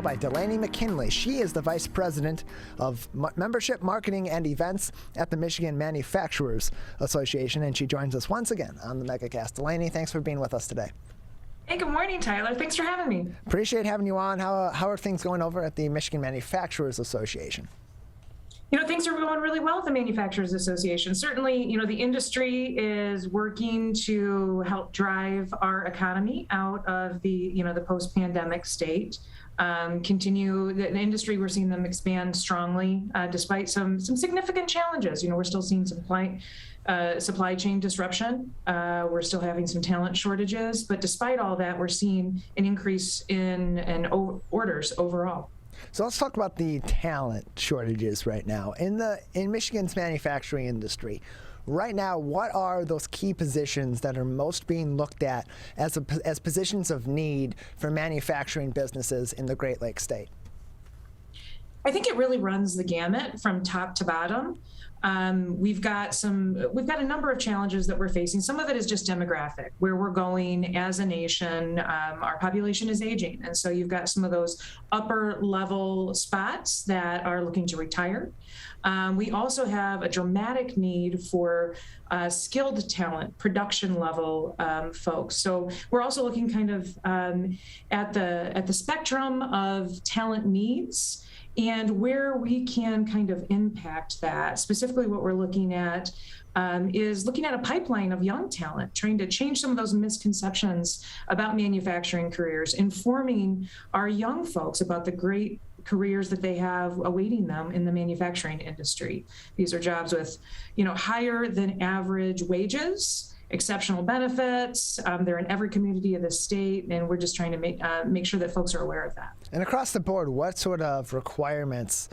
by Delaney McKinley. She is the Vice President of Membership, Marketing, and Events at the Michigan Manufacturers Association, and she joins us once again on the MegaCast. Delaney, thanks for being with us today. Hey, good morning, Tyler. Thanks for having me. Appreciate having you on. How are things going over at the Michigan Manufacturers Association? Things are going really well at the Manufacturers Association. Certainly, the industry is working to help drive our economy out of the post-pandemic state. Continue the industry, we're seeing them expand strongly despite some significant challenges. We're still seeing supply chain disruption. We're still having some talent shortages, but despite all that, we're seeing an increase in orders overall. So let's talk about the talent shortages right now in Michigan's manufacturing industry. Right now, what are those key positions that are most being looked at as positions of need for manufacturing businesses in the Great Lakes State? I think it really runs the gamut from top to bottom. We've got a number of challenges that we're facing. Some of it is just demographic, where we're going as a nation. Our population is aging, and so you've got some of those upper level spots that are looking to retire. We also have a dramatic need for skilled talent, production level folks. So we're also looking kind of at the spectrum of talent needs and where we can kind of impact that. Specifically, what we're looking at is looking at a pipeline of young talent, trying to change some of those misconceptions about manufacturing careers, informing our young folks about the great careers that they have awaiting them in the manufacturing industry. These are jobs with, higher than average wages, exceptional benefits. They're in every community of the state, and we're just trying to make sure that folks are aware of that. And across the board, what sort of requirements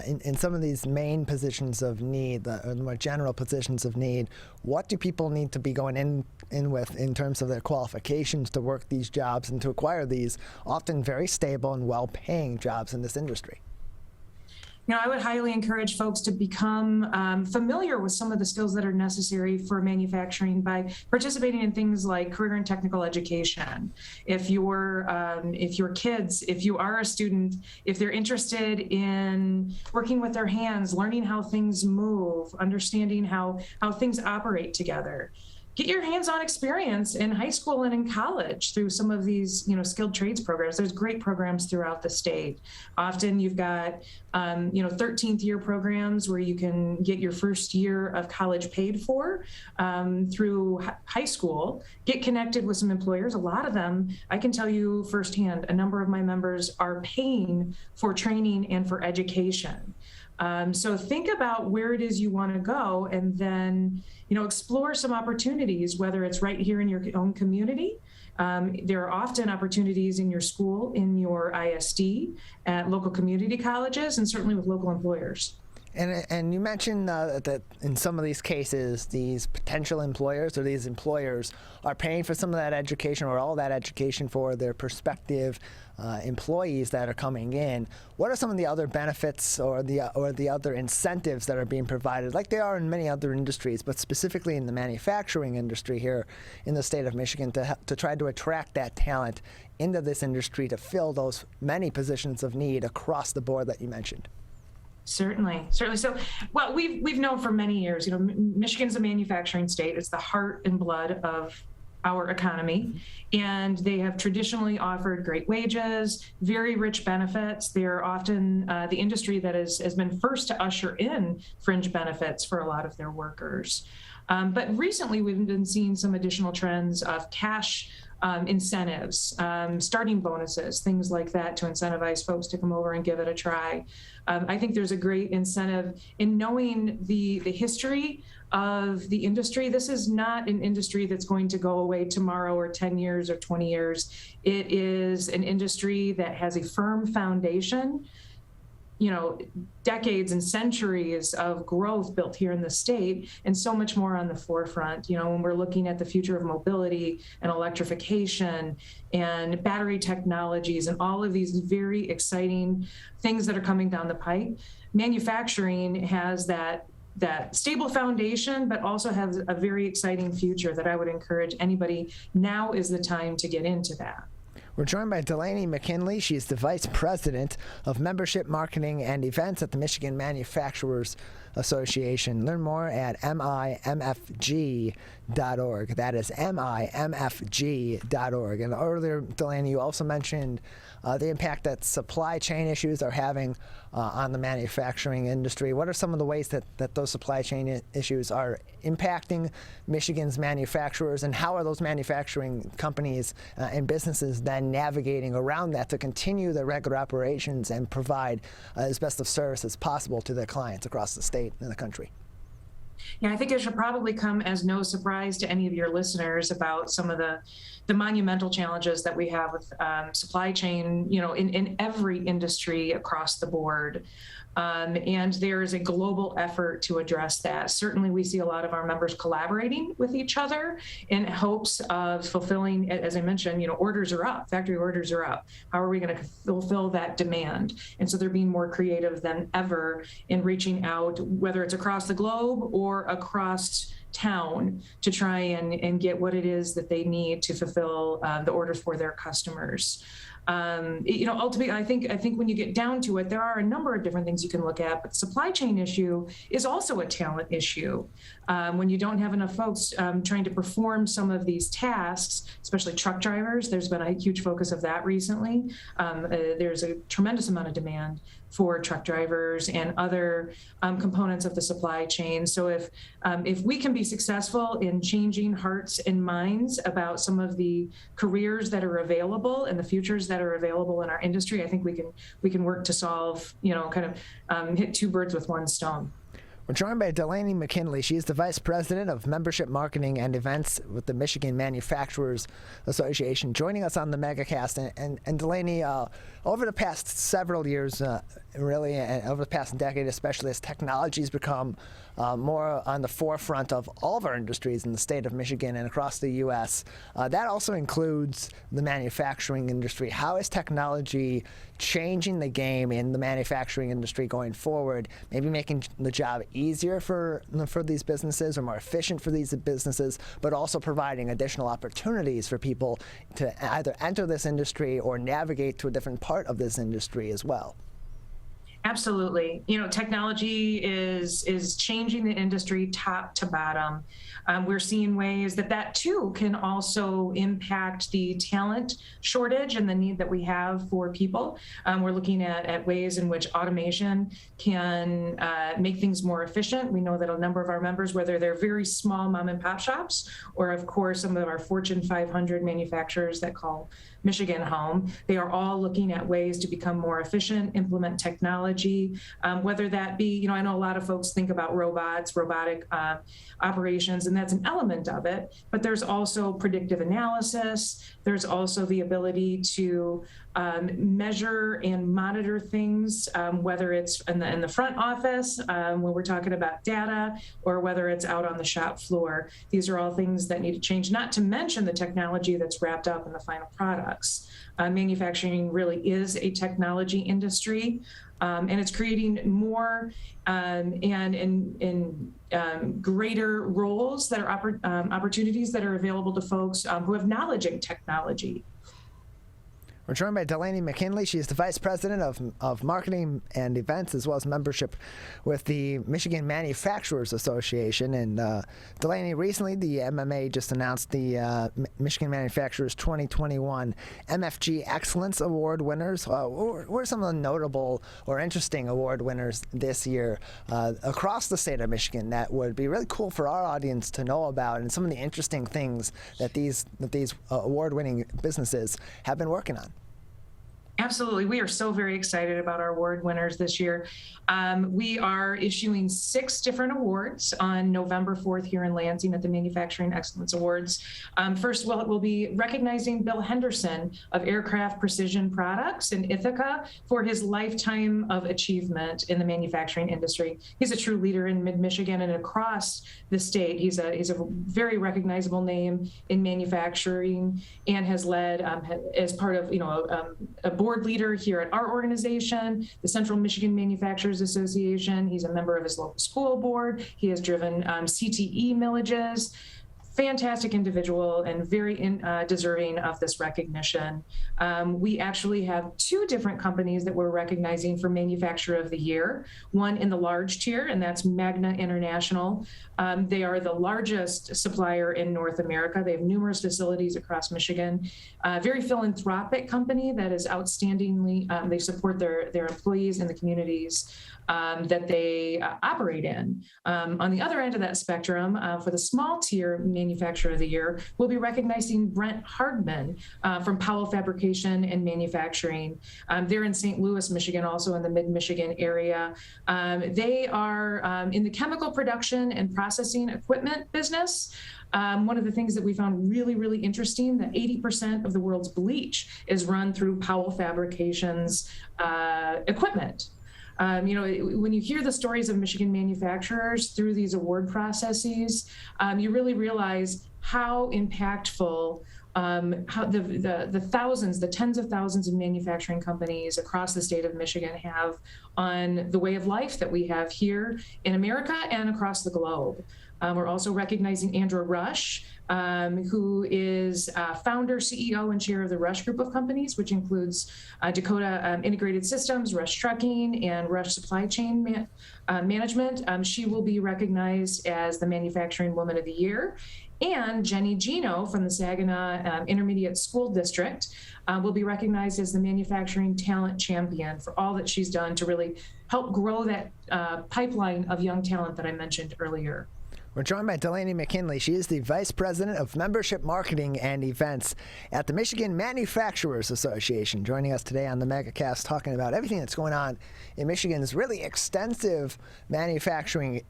in some of these main positions of need, the more general positions of need, what do people need to be going in with in terms of their qualifications to work these jobs and to acquire these often very stable and well-paying jobs in this industry? I would highly encourage folks to become familiar with some of the skills that are necessary for manufacturing by participating in things like career and technical education. If your kids, if you are a student, if they're interested in working with their hands, learning how things move, understanding how things operate together, get your hands-on experience in high school and in college through some of these, skilled trades programs. There's great programs throughout the state. Often you've got, 13th year programs where you can get your first year of college paid for through high school, get connected with some employers. A lot of them, I can tell you firsthand, a number of my members are paying for training and for education. So think about where it is you want to go, and then, explore some opportunities, whether it's right here in your own community. There are often opportunities in your school, in your ISD, at local community colleges, and certainly with local employers. And you mentioned that in some of these cases, these potential employers or these employers are paying for some of that education or all that education for their prospective employees that are coming in. What are some of the other benefits or the other incentives that are being provided, like they are in many other industries, but specifically in the manufacturing industry here in the state of Michigan, to try to attract that talent into this industry to fill those many positions of need across the board that you mentioned? Certainly. So, well, we've known for many years, Michigan's a manufacturing state. It's the heart and blood of our economy, and they have traditionally offered great wages, very rich benefits. They're often the industry that has been first to usher in fringe benefits for a lot of their workers. But recently, we've been seeing some additional trends of cash incentives, starting bonuses, things like that, to incentivize folks to come over and give it a try. I think there's a great incentive in knowing the history of the industry. This is not an industry that's going to go away tomorrow or 10 years or 20 years. It is an industry that has a firm foundation, decades and centuries of growth built here in the state, and so much more on the forefront. When we're looking at the future of mobility and electrification and battery technologies and all of these very exciting things that are coming down the pipe, manufacturing has that stable foundation, but also has a very exciting future that I would encourage anybody. Now is the time to get into that. We're joined by Delaney McKinley. She's the Vice President of Membership, Marketing, and Events at the Michigan Manufacturers Association. Learn more at mimfg.org. That is mimfg.org. And earlier, Delaney, you also mentioned the impact that supply chain issues are having on the manufacturing industry. What are some of the ways that those supply chain issues are impacting Michigan's manufacturers, and how are those manufacturing companies and businesses then navigating around that to continue their regular operations and provide as best of service as possible to their clients across the state and the country? Yeah, I think it should probably come as no surprise to any of your listeners about some of the monumental challenges that we have with supply chain, in every industry across the board. And there is a global effort to address that. Certainly, we see a lot of our members collaborating with each other in hopes of fulfilling, as I mentioned, orders are up, factory orders are up. How are we going to fulfill that demand? And so they're being more creative than ever in reaching out, whether it's across the globe or across town, to try and get what it is that they need to fulfill the orders for their customers. Ultimately, I think when you get down to it, there are a number of different things you can look at, but the supply chain issue is also a talent issue. When you don't have enough folks trying to perform some of these tasks, especially truck drivers, there's been a huge focus of that recently. There's a tremendous amount of demand for truck drivers and other components of the supply chain. So if we can be successful in changing hearts and minds about some of the careers that are available and the futures that are available in our industry, I think we can work to solve, hit two birds with one stone. We're joined by Delaney McKinley. She is the Vice President of Membership, Marketing, and Events with the Michigan Manufacturers Association, joining us on the MegaCast. And Delaney, over the past several years, really, and over the past decade especially, as technology has become more on the forefront of all of our industries in the state of Michigan and across the U.S., that also includes the manufacturing industry. How is technology changing the game in the manufacturing industry going forward, maybe making the job easier for these businesses or more efficient for these businesses, but also providing additional opportunities for people to either enter this industry or navigate to a different part of this industry as well? Absolutely. Technology is changing the industry top to bottom. We're seeing ways that too can also impact the talent shortage and the need that we have for people. We're looking at ways in which automation can make things more efficient. We know that a number of our members, whether they're very small mom and pop shops, or of course some of our Fortune 500 manufacturers that call Michigan home, they are all looking at ways to become more efficient, implement technology, whether that be, I know a lot of folks think about robotic operations, and that's an element of it, but there's also predictive analysis. There's also the ability to measure and monitor things, whether it's in the front office, when we're talking about data, or whether it's out on the shop floor. These are all things that need to change, not to mention the technology that's wrapped up in the final products. Manufacturing really is a technology industry, and it's creating more and greater roles that are opportunities that are available to folks who have knowledge in technology. We're joined by Delaney McKinley. She is the Vice President of Marketing and Events, as well as membership with the Michigan Manufacturers Association. And Delaney, recently the MMA just announced the Michigan Manufacturers 2021 MFG Excellence Award winners. What are some of the notable or interesting award winners this year across the state of Michigan that would be really cool for our audience to know about, and some of the interesting things that these award-winning businesses have been working on? Absolutely. We are so very excited about our award winners this year. We are issuing 6 different awards on November 4th here in Lansing at the Manufacturing Excellence Awards. First, we'll be recognizing Bill Henderson of Aircraft Precision Products in Ithaca for his lifetime of achievement in the manufacturing industry. He's a true leader in mid-Michigan and across the state. He's a very recognizable name in manufacturing and has led as part of a board leader here at our organization, the Central Michigan Manufacturers Association. He's a member of his local school board. He has driven CTE millages, fantastic individual and very deserving of this recognition. We actually have 2 different companies that we're recognizing for Manufacturer of the Year, one in the large tier, and that's Magna International. They are the largest supplier in North America. They have numerous facilities across Michigan. Very philanthropic company that is outstandingly, they support their employees and the communities that they operate in. On the other end of that spectrum, for the small tier Manufacturer of the Year, we'll be recognizing Brent Hardman from Powell Fabrication and Manufacturing. They're in St. Louis, Michigan, also in the mid-Michigan area. They are in the chemical production and processing equipment business. One of the things that we found really, really interesting, that 80% of the world's bleach is run through Powell Fabrication's equipment. When you hear the stories of Michigan manufacturers through these award processes, you really realize how impactful how the thousands, the tens of thousands of manufacturing companies across the state of Michigan have on the way of life that we have here in America and across the globe. We're also recognizing Andrew Rush, who is founder, CEO, and chair of the Rush Group of companies, which includes Dakota Integrated Systems, Rush Trucking, and Rush Supply Chain Management. She will be recognized as the Manufacturing Woman of the Year. And Jenny Gino from the Saginaw Intermediate School District will be recognized as the Manufacturing Talent Champion for all that she's done to really help grow that pipeline of young talent that I mentioned earlier. We're joined by Delaney McKinley. She is the Vice President of Membership Marketing and Events at the Michigan Manufacturers Association, joining us today on the MegaCast, talking about everything that's going on in Michigan's really extensive manufacturing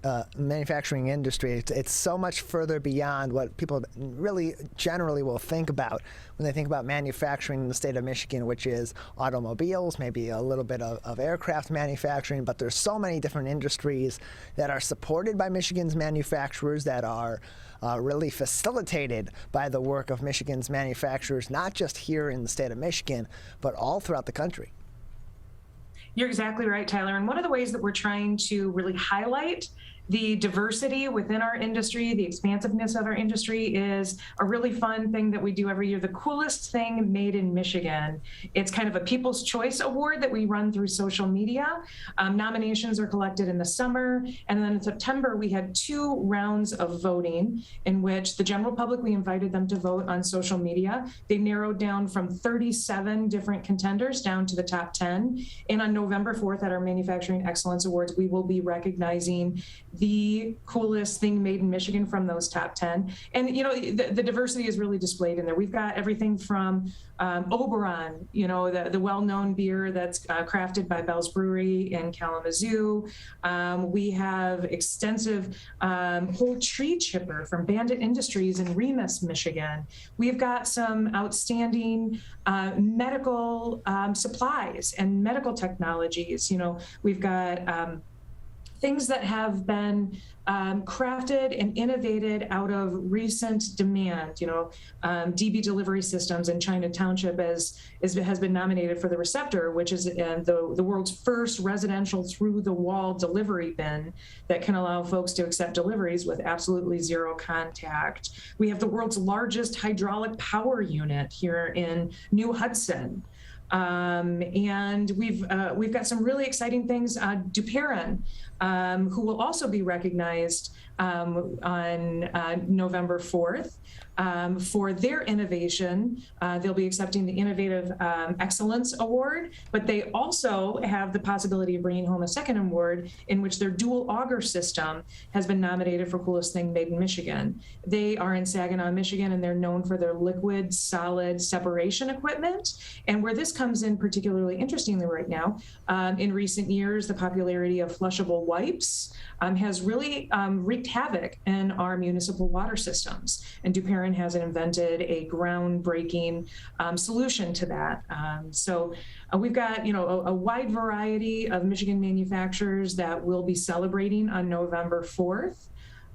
industry. It's so much further beyond what people really generally will think about when they think about manufacturing in the state of Michigan, which is automobiles, maybe a little bit of aircraft manufacturing, but there's so many different industries that are supported by Michigan's manufacturers, that are really facilitated by the work of Michigan's manufacturers, not just here in the state of Michigan, but all throughout the country. You're exactly right, Tyler. And one of the ways that we're trying to really highlight the diversity within our industry, the expansiveness of our industry, is a really fun thing that we do every year, the Coolest Thing Made in Michigan. It's kind of a People's Choice Award that we run through social media. Nominations are collected in the summer, and then in September we had 2 rounds of voting in which the general public, we invited them to vote on social media. They narrowed down from 37 different contenders down to the top 10. And on November 4th at our Manufacturing Excellence Awards, we will be recognizing the coolest thing made in Michigan from those top 10. And, the diversity is really displayed in there. We've got everything from Oberon, the well-known beer that's crafted by Bell's Brewery in Kalamazoo. We have extensive whole tree chipper from Bandit Industries in Remus, Michigan. We've got some outstanding medical supplies and medical technologies. We've got things that have been crafted and innovated out of recent demand. DB Delivery Systems in China Township has been nominated for the Receptor, which is the world's first residential through-the-wall delivery bin that can allow folks to accept deliveries with absolutely zero contact. We have the world's largest hydraulic power unit here in New Hudson. And we've got some really exciting things. Duperin, who will also be recognized on November 4th for their innovation. They'll be accepting the Innovative Excellence Award, but they also have the possibility of bringing home a second award in which their dual auger system has been nominated for Coolest Thing Made in Michigan. They are in Saginaw, Michigan, and they're known for their liquid solid separation equipment. And where this comes in particularly interestingly right now, in recent years, the popularity of flushable wipes has really wreaked havoc in our municipal water systems. And Duperin has invented a groundbreaking solution to that. So we've got, a wide variety of Michigan manufacturers that will be celebrating on November 4th.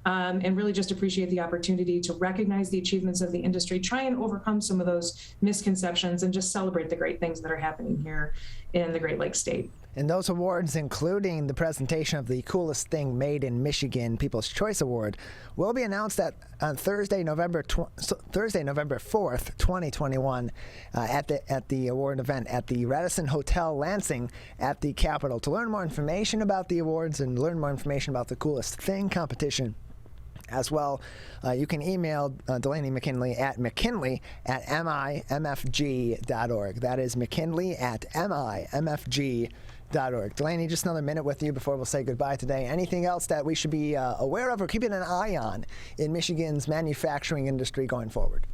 And really just appreciate the opportunity to recognize the achievements of the industry, try and overcome some of those misconceptions, and just celebrate the great things that are happening here in the Great Lakes State. And those awards, including the presentation of the Coolest Thing Made in Michigan People's Choice Award, will be announced on Thursday, November 4th, 2021, at the award event at the Radisson Hotel Lansing at the Capitol. To learn more information about the awards and learn more information about the Coolest Thing competition as well, you can email Delaney McKinley at mifg.org. That is McKinley at mifg.org. Delaney, just another minute with you before we'll say goodbye today. Anything else that we should be aware of or keeping an eye on in Michigan's manufacturing industry going forward?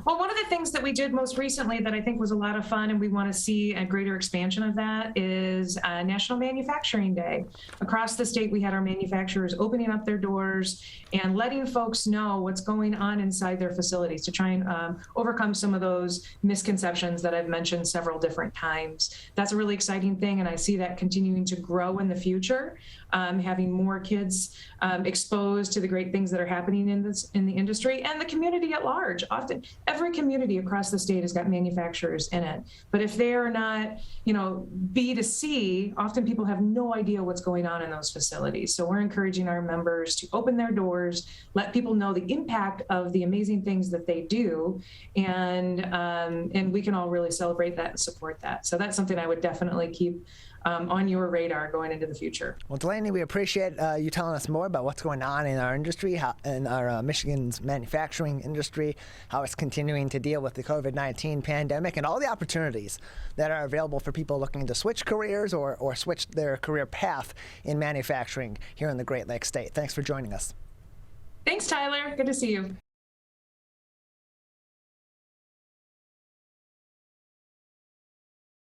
Well, one of the things that we did most recently that I think was a lot of fun, and we want to see a greater expansion of that, is National Manufacturing Day. Across the state, we had our manufacturers opening up their doors and letting folks know what's going on inside their facilities to try and overcome some of those misconceptions that I've mentioned several different times. That's a really exciting thing, and I see that continuing to grow in the future, having more kids exposed to the great things that are happening in the industry and the community at large. Often, every community across the state has got manufacturers in it, but if they are not, B2C, often people have no idea what's going on in those facilities. So we're encouraging our members to open their doors, let people know the impact of the amazing things that they do, and we can all really celebrate that and support that. So that's something I would definitely keep on your radar going into the future. Well, Delaney, we appreciate you telling us more about what's going on in our industry, in our Michigan's manufacturing industry, how it's continuing to deal with the COVID-19 pandemic, and all the opportunities that are available for people looking to switch careers or switch their career path in manufacturing here in the Great Lakes State. Thanks for joining us. Thanks, Tyler. Good to see you.